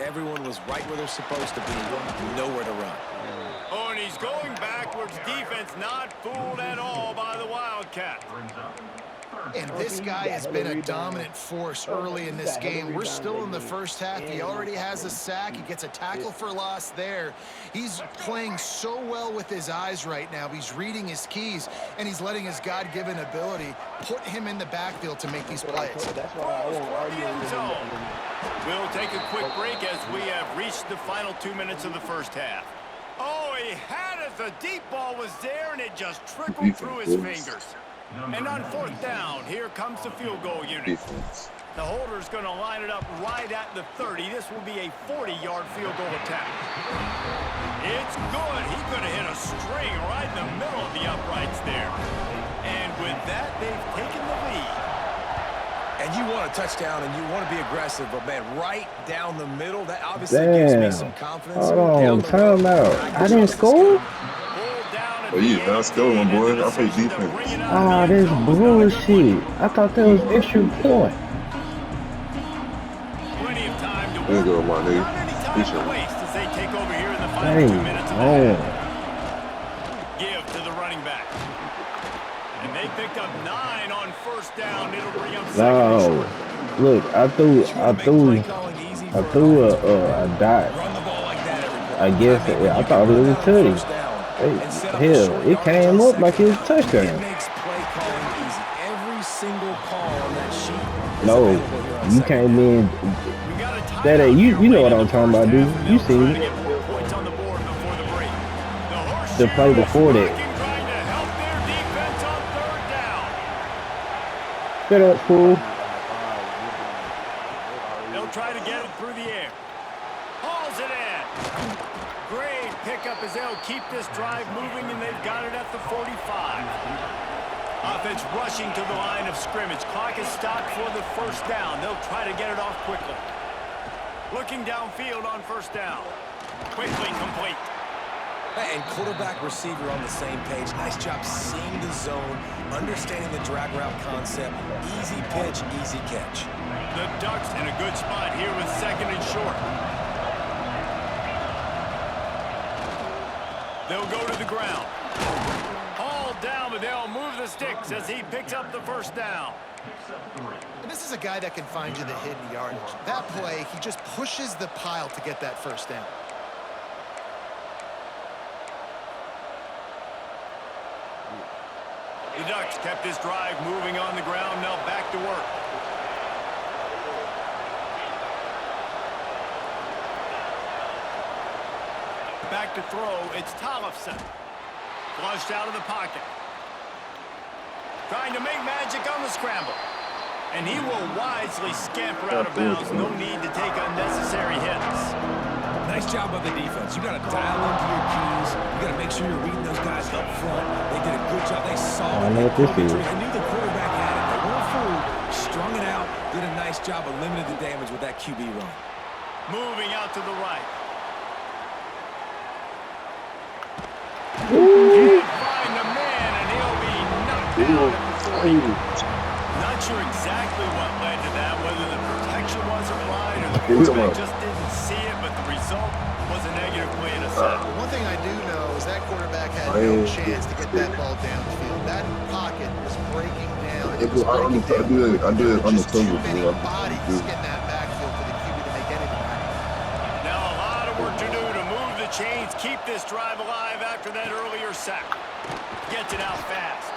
Everyone was right where they're supposed to be. Nowhere to run. Oh, and he's going backwards. Defense not fooled at all by the Wildcat. And this guy has been a dominant force early in this game. We're still in the first half. He already has a sack. He gets a tackle for loss there. He's playing so well with his eyes right now. He's reading his keys, and he's letting his God-given ability put him in the backfield to make these plays. We'll take a quick break as we have reached the final 2 minutes of the first half. Oh, he had it. The deep ball was there, and it just trickled through his fingers. And on fourth down, here comes the field goal unit. The holder's going to line it up right at the 30. This will be a 40-yard field goal attempt. It's good. He could have hit a string right in the middle of the uprights there. And with that, they've taken the lead. And you want a touchdown and you want to be aggressive, but, man, right down the middle, that obviously gives me some confidence. Hold on, time out. I didn't score? Oh, yeah, that's going, boy. I play defense. Ah, this bullshit. I thought that was extra point. Plenty of time to There you go, my nigga. waste as they take over here in the final 2 minutes of the half. Give to the running back. And they picked up 9 on first down. It'll bring up second. No. Look, I threw a dot. I guess I thought it was a tutty. Hell, it came up like it was a touchdown. It makes play calling easy. Every single call on that sheet is No, available here on you second. came in. That ain't you know what I'm talking about, dude. You seen it. The play before that. Get up, fool. They'll try to get it through the air. Hauls it in. Great pickup as they'll keep this drive moving, and they've got it at the 45. Offense rushing to the line of scrimmage. Clock is stopped for the first down. They'll try to get it off quickly. Looking downfield on first down. Quickly complete. And quarterback receiver on the same page. Nice job seeing the zone, understanding the drag route concept. Easy pitch, easy catch. The Ducks in a good spot here with second and short. They'll go to the ground. Hauled down, but they'll move the sticks as he picks up the first down. And this is a guy that can find you the hidden yardage. That play, he just pushes the pile to get that first down. The Ducks kept this drive moving on the ground. Now back to work. Back to throw. It's Tollefson. Flushed out of the pocket. Trying to make magic on the scramble. And he will wisely scamper out of bounds. No need to take unnecessary hits. Nice job by the defense. You got to dial into your keys. You got to make sure you're reading those guys up front. They did a good job. They saw it. I know what this is. They knew the quarterback had it. They weren't fooled. Strung it out. Did a nice job of limiting the damage with that QB run. Moving out to the right. Ooh. Can't find the man, and he'll be knocked down at the 40. Not sure exactly what led to that, whether the protection wasn't right or the quarterback just didn't see it, but the result was a negative play in a set. One thing I do know is that quarterback had no chance to get that ball downfield. That pocket was breaking down. It was breaking down. I did it on the Just too finger, many bro. bodies getting that backfield for the QB to make anything happen. Now a lot of work to do to move the chains, keep this drive alive after that earlier sack. Gets it out fast.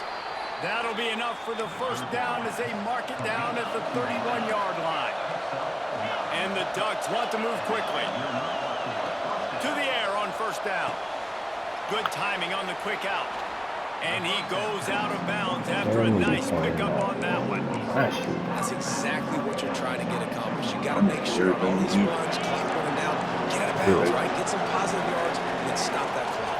That'll be enough for the first down as they mark it down at the 31-yard line. And the Ducks want to move quickly. To the air on first down. Good timing on the quick out. And he goes out of bounds after a nice pickup on that one. That's exactly what you're trying to get accomplished. You got to make sure all these runs, clock running down, get out of bounds, right? Get some positive yards, and then stop that clock.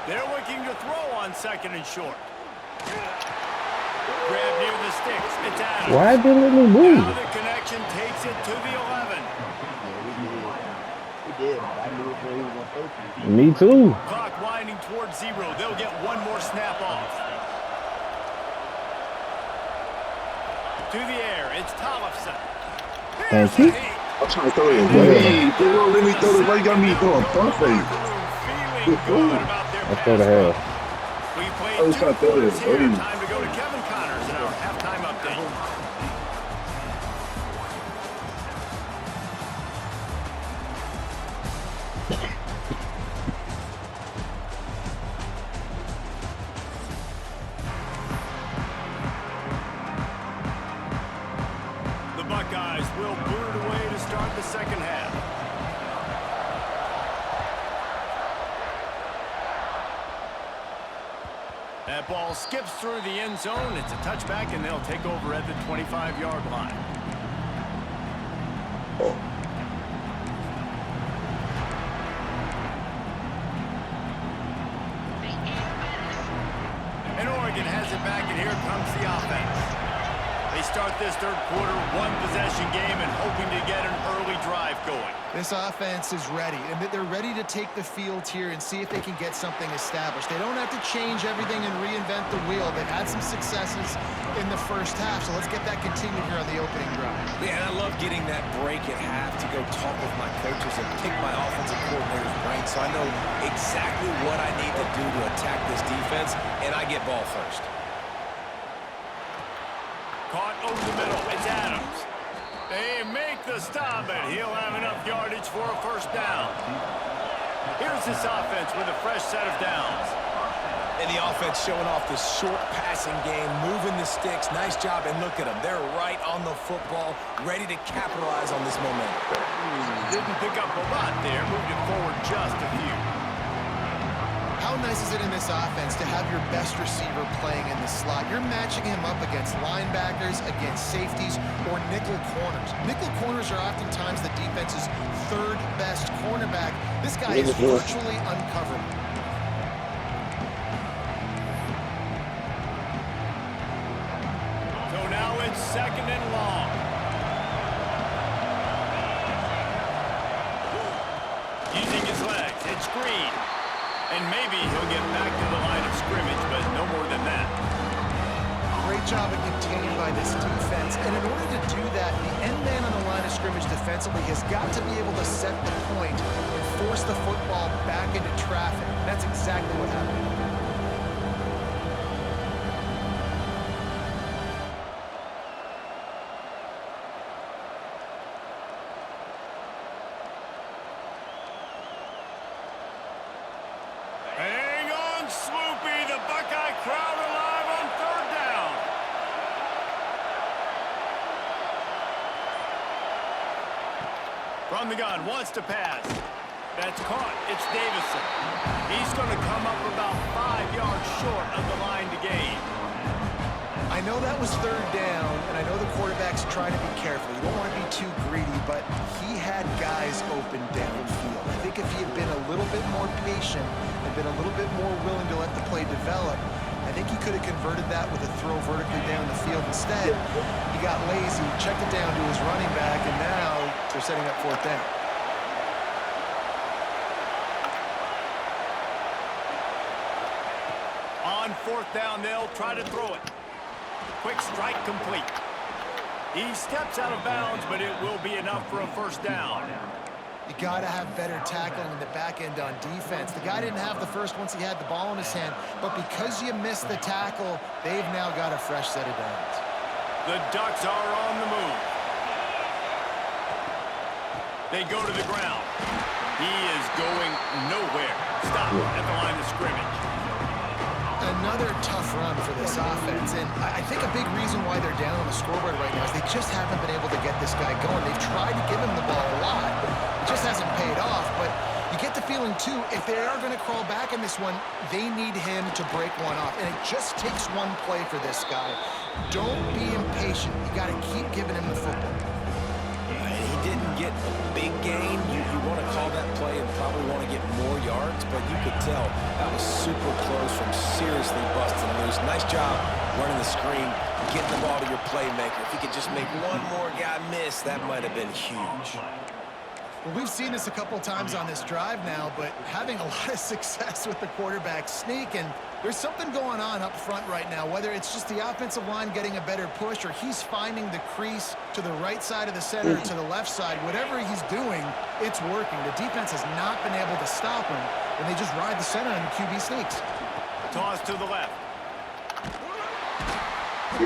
They're looking to throw on second and short. Grab near the sticks. It's Adams. Why didn't it move? Now the connection takes it to the 11. Me too. Clock winding towards 0. They'll get one more snap off. To the air, it's Tollefson. Thank you. I'm trying to throw it. Hey, they won't let me throw it. Why you got me throwing perfect? Feeling good about their Let's go to hell. We played I was 2 trying to throw quarters it. here. Hey. Time to go to Kevin Connors in our halftime update. The Buckeyes will boot it away to start the second half. That ball skips through the end zone. It's a touchback, and they'll take over at the 25-yard line. And Oregon has it back, and here comes the offense. They start this third quarter, one-possession game, and hoping to get an early drive going. This offense is ready, and they're ready to take the field here and see if they can get something established. They don't have to change everything and reinvent the wheel. They've had some successes in the first half, so let's get that continued here on the opening drive. Yeah, and I love getting that break at half to go talk with my coaches and pick my offensive coordinator's brain so I know exactly what I need to do to attack this defense, and I get ball first. Caught over the middle. It's Adams. They make the stop, and he'll have enough yardage for a first down. Here's this offense with a fresh set of downs. And the offense showing off this short passing game, moving the sticks. Nice job, and look at them. They're right on the football, ready to capitalize on this momentum. Didn't pick up a lot there. Moved it forward just a few. How nice is it in this offense to have your best receiver playing in the slot? You're matching him up against linebackers, against safeties, or nickel corners. Nickel corners are oftentimes the defense's third best cornerback. This guy is virtually uncoverable. So now it's second and long. Using his legs, it's Green. And maybe he'll get back to the line of scrimmage, but no more than that. Great job at containing by this defense. And in order to do that, the end man on the line of scrimmage defensively has got to be able to set the point and force the football back into traffic. That's exactly what happened. Hang on, Swoopy. The Buckeye crowd alive on third down. From the gun, wants to pass. That's caught. It's Davison. He's going to come up about 5 yards short of the line to gain. I know that was third down, and I know the quarterback's trying to be careful. You don't want to be too greedy, but he had guys open downfield. I think if he had been a little bit more patient and been a little bit more willing to let the play develop, I think he could have converted that with a throw vertically down the field. Instead, he got lazy, checked it down to his running back, and now they're setting up fourth down. On fourth down, they'll try to throw it. Quick strike complete. He steps out of bounds, but it will be enough for a first down. You got to have better tackling in the back end on defense. The guy didn't have the first once he had the ball in his hand, but because you missed the tackle, they've now got a fresh set of downs. The Ducks are on the move. They go to the ground. He is going nowhere. Stop at the line of scrimmage. Another tough run for this offense, and I think a big reason why they're down on the scoreboard right now is they just haven't been able to get this guy going. They've tried to give him the ball a lot. It just hasn't paid off, but you get the feeling, too, if they are going to crawl back in this one, they need him to break one off, and it just takes one play for this guy. Don't be impatient. You got to keep giving him the football. He didn't get a big gain. You want to call that play and probably want to get more yards, but you could tell that was super close from seriously busting loose. Nice job running the screen, getting the ball to your playmaker. If he could just make one more guy miss, that might have been huge. Well, we've seen this a couple times on this drive now, but having a lot of success with the quarterback sneak, and there's something going on up front right now, whether it's just the offensive line getting a better push or he's finding the crease to the right side of the center or to the left side. Whatever he's doing, it's working. The defense has not been able to stop him, and they just ride the center and the QB sneaks. Toss to the left.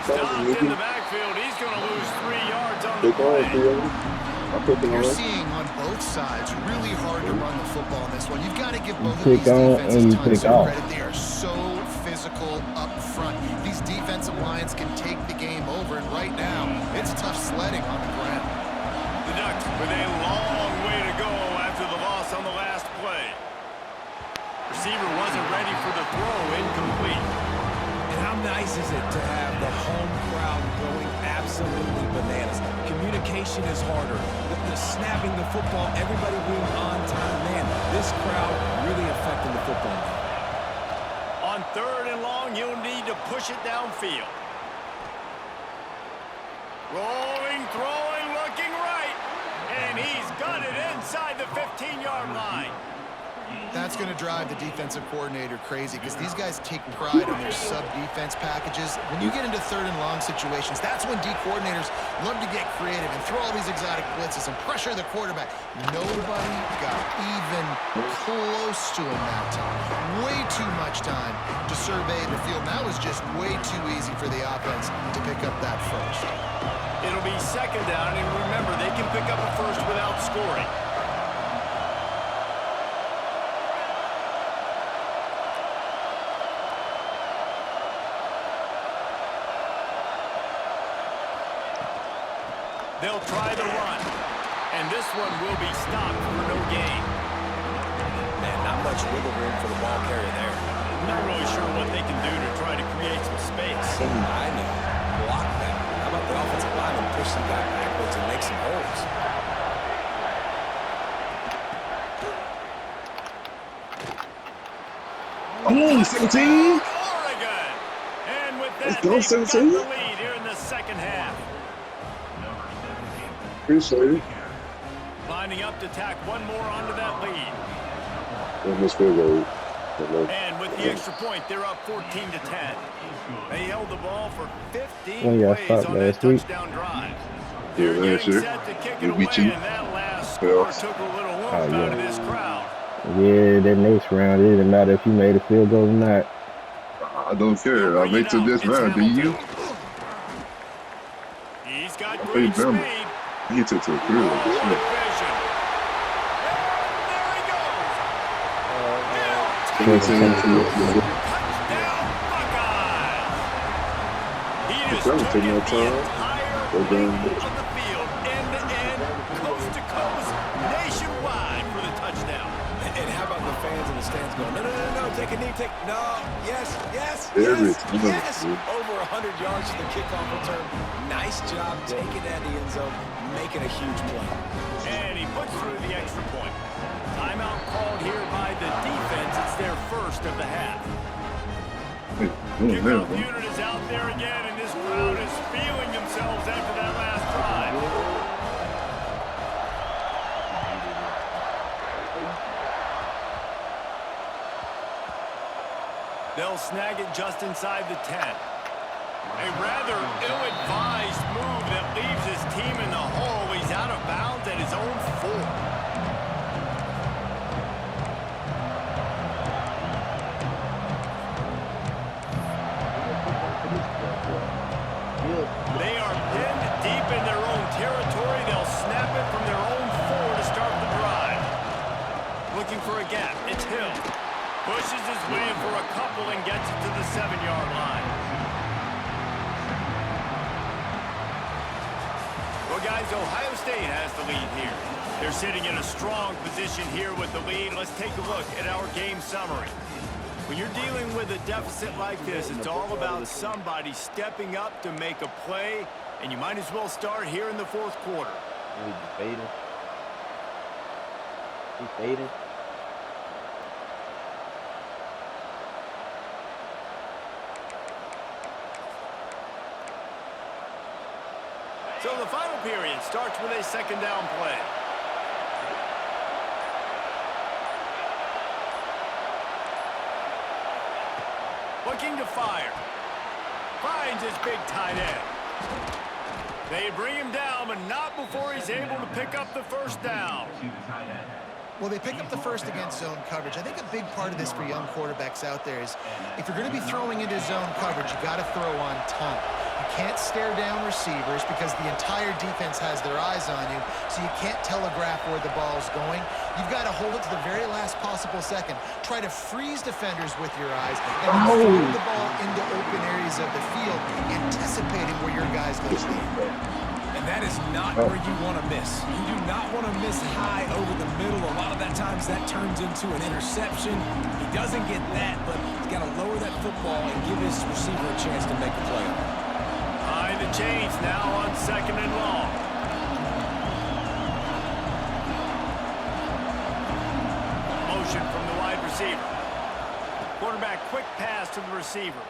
Stopped in the backfield. He's going to lose 3 yards on the play. You're seeing on both sides really hard to run the football in this one. You've got to give both of these defenses tons of credit. They are so physical up front. These defensive lines can take the game over, and right now, it's tough sledding on the ground. The Ducks with a long way to go after the loss on the last play. Receiver wasn't ready for the throw, incomplete. And how nice is it to have the home crowd going absolutely bananas? Communication is harder. The snapping the football, everybody being on time. Man, this crowd really affecting the football game. On 3rd and long, you'll need to push it downfield. Rolling, throwing, looking right. And he's got it inside the 15-yard line. That's going to drive the defensive coordinator crazy because these guys take pride in their sub-defense packages. When you get into 3rd and long situations, that's when D coordinators love to get creative and throw all these exotic blitzes and pressure the quarterback. Nobody got even close to him that time. Way too much time to survey the field. That was just way too easy for the offense to pick up that first. It'll be 2nd down, and remember, they can pick up a first without scoring. They'll try the run, and this one will be stopped for no gain. Man, not much wiggle room for the ball carrier there. Not really sure what they can do to try to create some space. I know. Block that. How about the offensive lineman push some guy backwards and make some holes? Oh, 17! Oregon! And with that, Let's go, they've 17. got the lead here in the 2nd half. Appreciate it. Lining up to tack one more onto that lead. And with the extra point, they're up 14-10. They held the ball for 15 plays on that touchdown drive. They're getting set to kick it away, and that last score took a little warmth out of this crowd. Yeah, that next round, it didn't matter if you made a field goal or not. I don't care. I'll wait till this round. Do you? He's got great speed. He took to the field. There he goes. Touchdown, Buckeyes. He just took it the entire length of the field, end-to-end, coast-to-coast, nationwide for the touchdown. And how about the fans in the stands going, no, take a knee, no, yes, over 100 yards to the kickoff return. Nice job taking that in the end zone, making a huge play. And he puts through the extra point. Timeout called here by the defense. It's their first of the half. Kickoff unit is out there again, and this crowd is feeling themselves after that last drive. They'll snag it just inside the 10. A rather ill-advised move that leaves his team in the hole. He's out of bounds at his own 4. They are pinned deep in their own territory. They'll snap it from their own 4 to start the drive. Looking for a gap. It's Hill. Pushes his way in for a couple and gets it to the 7-yard line. Well, guys, Ohio State has the lead here. They're sitting in a strong position here with the lead. Let's take a look at our game summary. When you're dealing with a deficit like this, it's all about somebody stepping up to make a play, and you might as well start here in the 4th quarter. He's fading. So the final period starts with a 2nd down play. looking to fire. Finds his big tight end. They bring him down, but not before he's able to pick up the first down. Well, they pick up the first against zone coverage. I think a big part of this for young quarterbacks out there is if you're going to be throwing into zone coverage, you got to throw on time. You can't stare down receivers because the entire defense has their eyes on you, so you can't telegraph where the ball's going. You've got to hold it to the very last possible second. Try to freeze defenders with your eyes and throw the ball into open areas of the field, anticipating where your guys going to be. And that is not where you want to miss. You do not want to miss high over the middle. A lot of that times that turns into an interception. He doesn't get that, but he's got to lower that football and give his receiver a chance to make a play on it. High the chains now on 2nd and long. Motion from the wide receiver. Quarterback quick pass to the receiver.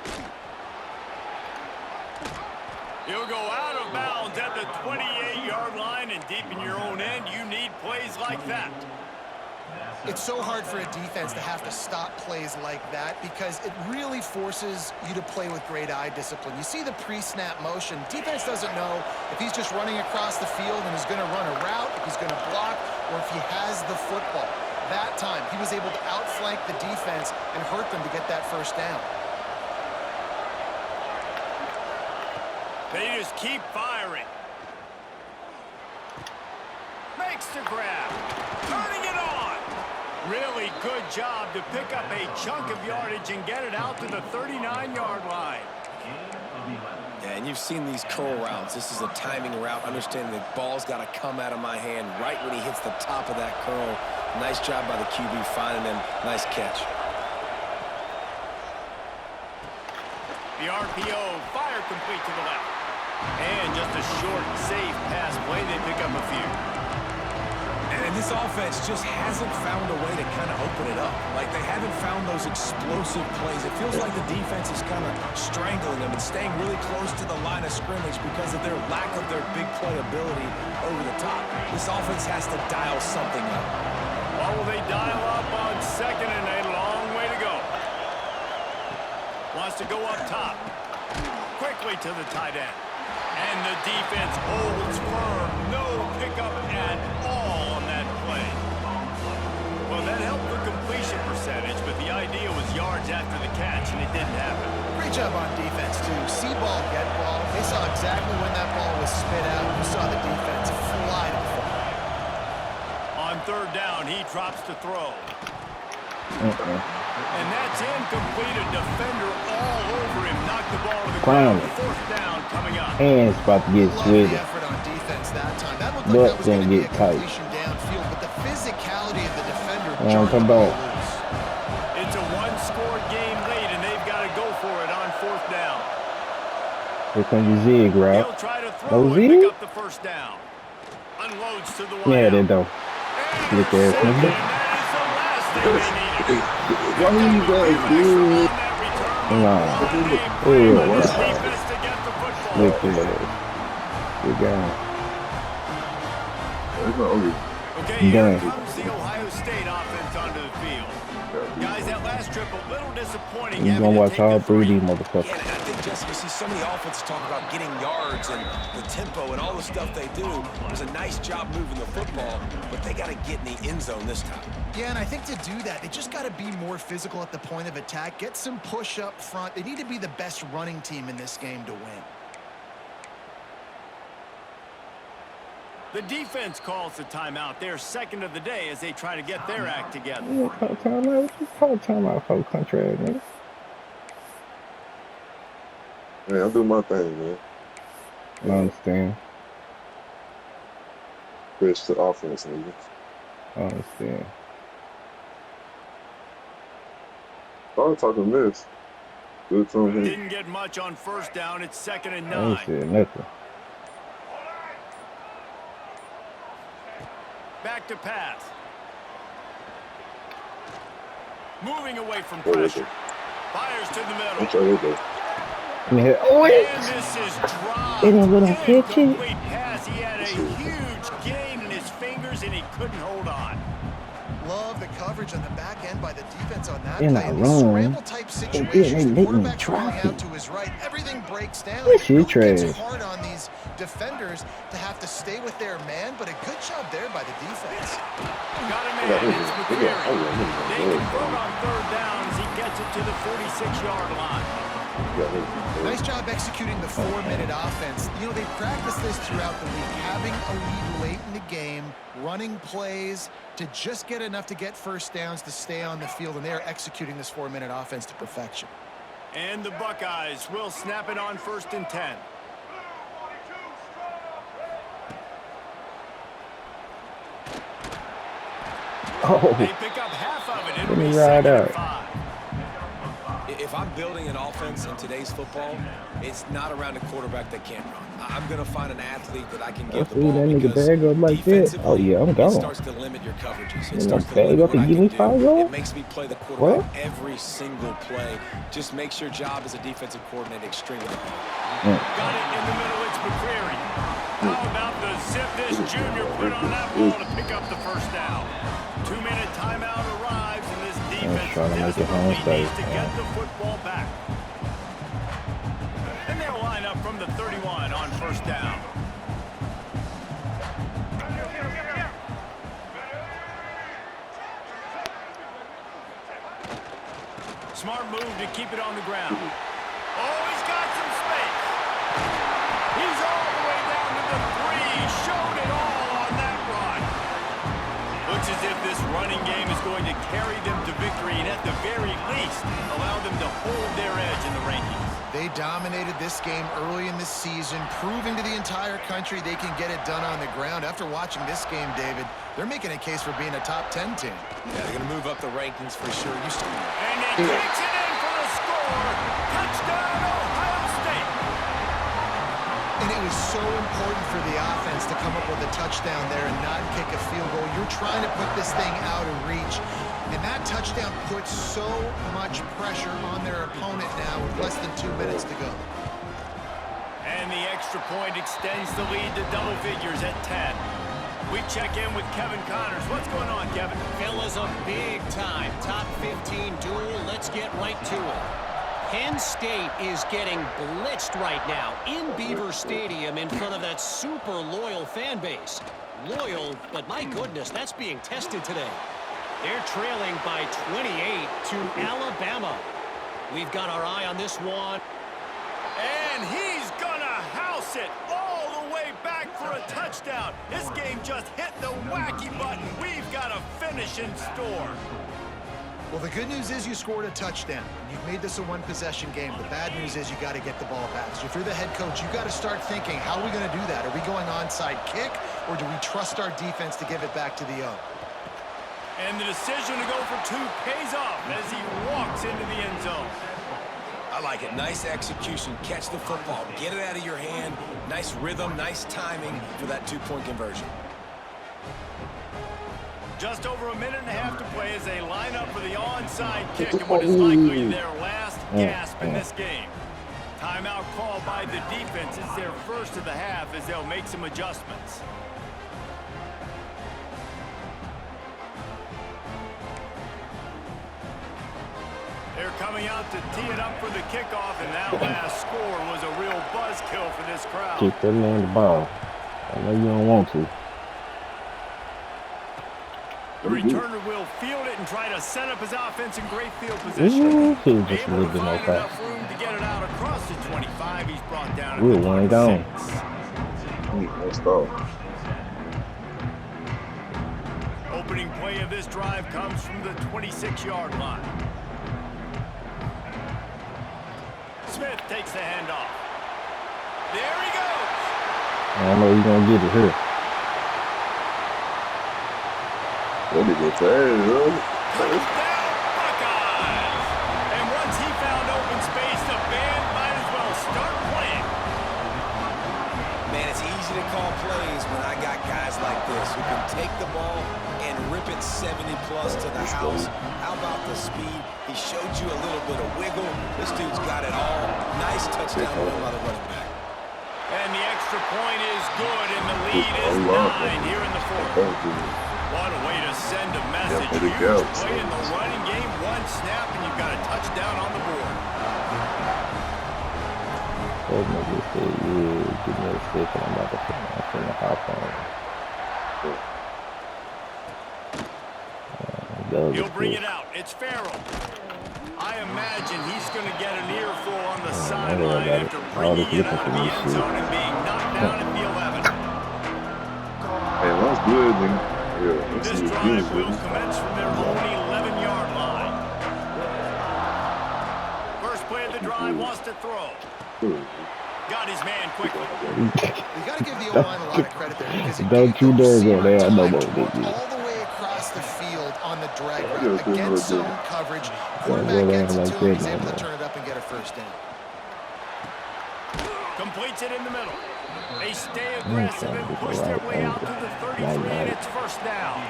He'll go out of bounds at the 28-yard line, and deep in your own end, you need plays like that. It's so hard for a defense to have to stop plays like that because it really forces you to play with great eye discipline. You see the pre-snap motion. Defense doesn't know if he's just running across the field and is going to run a route, if he's going to block, or if he has the football. That time, he was able to outflank the defense and hurt them to get that first down. They just keep firing. Makes the grab. Turning it on. Really good job to pick up a chunk of yardage and get it out to the 39-yard line. Yeah, and you've seen these curl routes. This is a timing route, understanding the ball's got to come out of my hand right when he hits the top of that curl. Nice job by the QB finding him. Nice catch. The RPO, fire complete to the left. And just a short, safe pass play. They pick up a few. And this offense just hasn't found a way to kind of open it up. Like, they haven't found those explosive plays. It feels like the defense is kind of strangling them and staying really close to the line of scrimmage because of their lack of their big play ability over the top. This offense has to dial something up. What will they dial up on 2nd and a long way to go? Wants to go up top. Quickly to the tight end. And the defense holds firm. No pickup at all on that play. Well, that helped the completion percentage, but the idea was yards after the catch, and it didn't happen. Great job on defense, too. See ball, get ball. They saw exactly when that ball was spit out. You saw the defense fly to the football. On 3rd down, he drops to throw. And that's incomplete. A defender all over him. Knocked the ball to the ground. 4th down coming up. And it's about to get sweaty. Effort on defense that time. That looked like that was going to be a completion downfield, but the physicality of the defender jarred the ball loose. It's a one-score game late, and they've got to go for it on 4th down. Here comes the zig route. He'll try to throw and pick up the first down. Unloads to the Yeah, they wideout. don't. Look at it. What are you guys doing? Nah. Look at it. Good game. It's not over. Okay, here Dang. comes the Ohio State offense onto the field. Guys, that last trip a little disappointing. You're gonna watch all 3D Yeah, motherfuckers. and I think, Jesse, you see so many offenses talk about getting yards and the tempo and all the stuff they do. It was a nice job moving the football, but they got to get in the end zone this time. Yeah, and I think to do that, they just got to be more physical at the point of attack, get some push up front. They need to be the best running team in this game to win. The defense calls the timeout. They're 2nd of the day as they try to get their act together. You call timeout? What you call timeout for country ass nigga? Man, I'm doing my thing, man. I understand. Switch to offense, nigga. I understand. Started talking this. Good from him. Didn't get much on 1st down. It's 2nd and I ain't 9. said nothing. Back to pass. Moving away from Where is pressure. Fires to the I'm middle. trying to go. Oh, And wait! this is dropped. They didn't let him catch it. Incomplete pass. He had a huge gain in his fingers, and he couldn't hold on. Love the coverage on the back end by the defense on that In play. a In these run. scramble-type situations, the quarterback's rolling out to his right. Everything breaks down. This It really shit gets trash. hard on these defenders to have to stay with their man, but a good job there by the defense. Got a man. It's McCreary. They convert on third down as he gets it to the 46-yard line. Nice job executing the 4-minute offense. You know, they practice this throughout the week, having a lead late in the game, running plays to just get enough to get first downs to stay on the field, and they are executing this 4-minute offense to perfection. And the Buckeyes will snap it on 1st and 10. Oh, They pick up half of it. let me ride out. If I'm building an offense in today's football, it's not around a quarterback that can't run. I'm going to find an athlete that I can give the See ball that nigga because bag up like that? defensively, Oh, yeah, I'm it gone. starts to limit your coverages. It You starts know, to bag limit up what and I give me can 5 do. yards? It makes me play the quarterback What? every single play. Just makes your job as a defensive coordinator extremely hard. Got it in the middle. It's McCreary. How about the zip this junior put on that ball to pick up the first down? 2-minute timeout arrives, and this defense trying to make it home desperately needs safe, to man. get the football back. And they'll line up from the 31 on first down. Smart move to keep it on the ground. Oh, he's got some space. He's all the way down to the 3. Showed it all on that run. Looks as if this running game is going to carry them to victory and at the very least allow them to hold their edge in the rankings. They dominated this game early in the season, proving to the entire country they can get it done on the ground. After watching this game, David, they're making a case for being a top 10 team. Yeah, they're going to move up the rankings for sure. And he kicks it in for the score. Touchdown, Ohio State. And it was so important for the offense to come up with a touchdown there and not kick a field goal. You're trying to put this thing out of reach. And that touchdown puts so much pressure on their opponent now with less than 2 minutes to go. And the extra point extends the lead to double figures at 10. We check in with Kevin Connors. What's going on, Kevin? Fellas, a big-time top 15 duel. Let's get right to it. Penn State is getting blitzed right now in Beaver Stadium in front of that super loyal fan base. Loyal, but my goodness, that's being tested today. They're trailing by 28 to Alabama. We've got our eye on this one. And he's gonna house it all the way back for a touchdown. This game just hit the wacky button. We've got a finish in store. Well, the good news is you scored a touchdown. You've made this a one-possession game. The bad news is you got to get the ball back. So if you're the head coach, you got to start thinking, how are we going to do that? Are we going onside kick, or do we trust our defense to give it back to the O? And the decision to go for 2 pays off as he walks into the end zone. I like it. Nice execution. Catch the football. Get it out of your hand. Nice rhythm, nice timing for that 2-point conversion. Just over 1.5 minutes to play as they line up for the onside kick and what is likely their last gasp in this game. Timeout call by the defense. It's their first of the half as they'll make some adjustments. They're coming out to tee it up for the kickoff, and that last score was a real buzzkill for this crowd. Kick that man the ball. I know you don't want to. The returner will field it and try to set up his offense in great field position. Ooh, he was just a Able little to bit more find fast. enough room to get it out across the 25. He's brought down We're at the one 26. Let's go. Opening play of this drive comes from the 26-yard line. Smith takes the handoff. There he goes. I don't know he's going to get it here. That nigga fast, Touchdown, Buckeyes! And once he found open space, the band might as well start playing. Man, it's easy to call plays when I got guys like this who can take the ball and rip it 70-plus to the house. How about the speed? He showed you a little bit of wiggle. This dude's got it all. Nice touchdown run by the running back. And the extra point is good, and the lead is 9 here in the fourth. What a way to send a message. Yeah, Huge play in the running game. One snap, and you've got a touchdown on the board. That nigga said, yeah, give me a second. I'm about to hop on. He'll bring it out. It's Farrell. I imagine he's going to get an earful on the sideline after bringing it out of the end zone and being knocked down at the 11. Hey, that's good, man. Yeah, This drive will commence from their own 11-yard line. First play of the drive wants to throw. Got his man quickly. You got to give the O-line a lot of credit there because it Don't you dare go there. I know what all they do. the way across the field on the drag route against zone coverage. Quarterback gets it to him. He's able to turn it up and get a first down. Completes it in the middle. They stay aggressive and push their way out to the 33, and it's first down.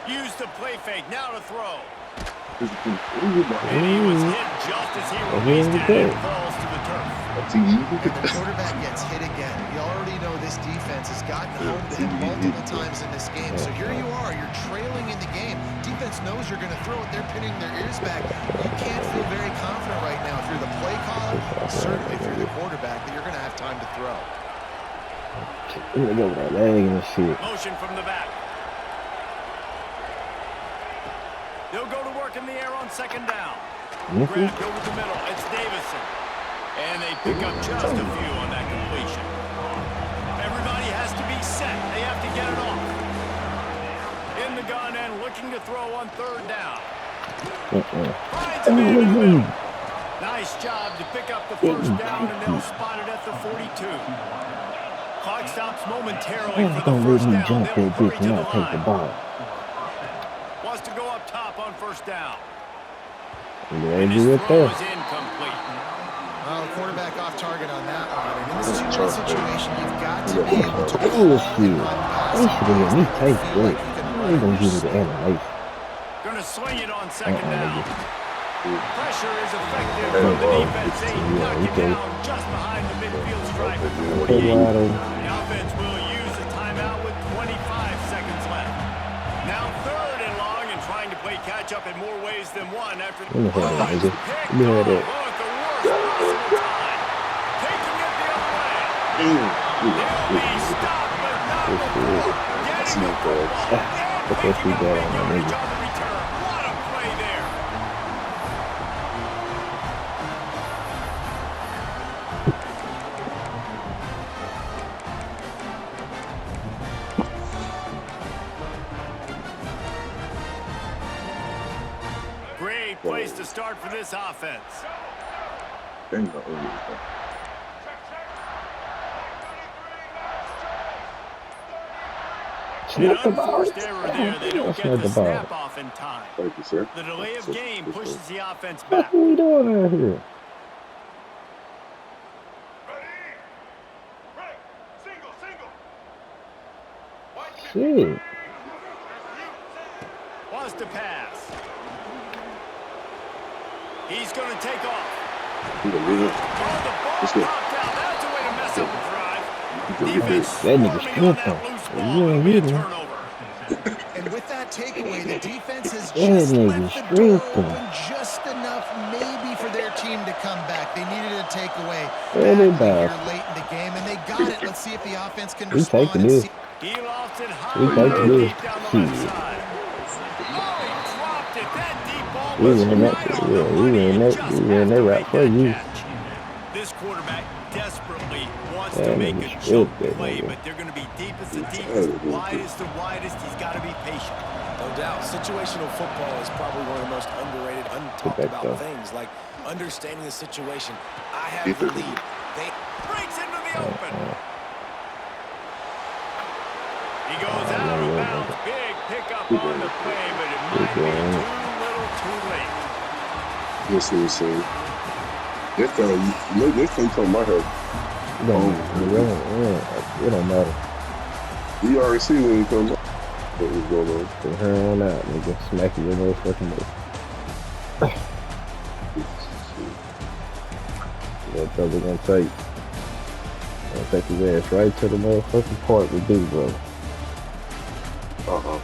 Use the play fake. Now to throw. And he was hit just as he released it and falls to the turf. And the quarterback gets hit again. You already know this defense has gotten home to him multiple times in this game. So here you are, you're trailing in the game. Defense knows you're going to throw it. They're pinning their ears back. You can't feel very confident right now if you're the play caller, certainly if you're the quarterback, that you're going to have time to throw. Motion from the back. They'll go to work in the air on second down. Grabbed over the middle. It's Davison. And they pick up just a few on that completion. Everybody has to be set. They have to get it off. In the gun and looking to throw on third down. Finds a man in the middle. Nice job to pick up the first down, and they'll spot it at the 42. Clock stops momentarily for the first down. They'll hurry to the line. Wants to go up top on first down. And his throw is incomplete. Well, quarterback off target on that one. And in this situation, you've got to be able to run past Going to swing it on second down. Pressure is effective from the defense. They knock it down just behind the midfield stripe at the 48. The offense will use a timeout with 25 seconds left. Now third and long and trying to play catch up in more ways than one after the pick off at the worst possible time. Taking it the other way. They'll be stopped, but not before getting the football. And making a big yardage on the return. What a play there. Great place to start for this offense. An unforced error there. They don't get the snap off in time. Thank you, sir. The delay of game pushes the offense back. What are we doing out here? Shit. Wants to pass. He's going to take off. Oh, the ball popped out. That's a way to mess up the drive. Defense swarming on that loose ball. It'll be a turnover. And with that takeaway, the defense has just left the door open just enough maybe for their team to come back. They needed a takeaway here late in the game, and they got it. Let's see if the offense can respond. He lost it high deep down the left side. Oh, he dropped it. That deep ball was right on the money. Just had to make that catch. This quarterback desperately wants to make a choke play, but they're going to be deepest to deepest, widest to widest. He's got to be patient. No doubt. Situational football is probably one of the most underrated, untalked about things, like understanding the situation. I have the lead. They breaks into the open. He goes out of bounds. Big pickup on the play, but it might be too little too late. Yes, he was saying. This thing from my head. It don't matter. You already see when he comes up. What was going on? From here on out, nigga. Smacking your motherfucking mouth. That's what we're gonna take. I'll take his ass right to the motherfucking park with Big Bro. Uh-uh.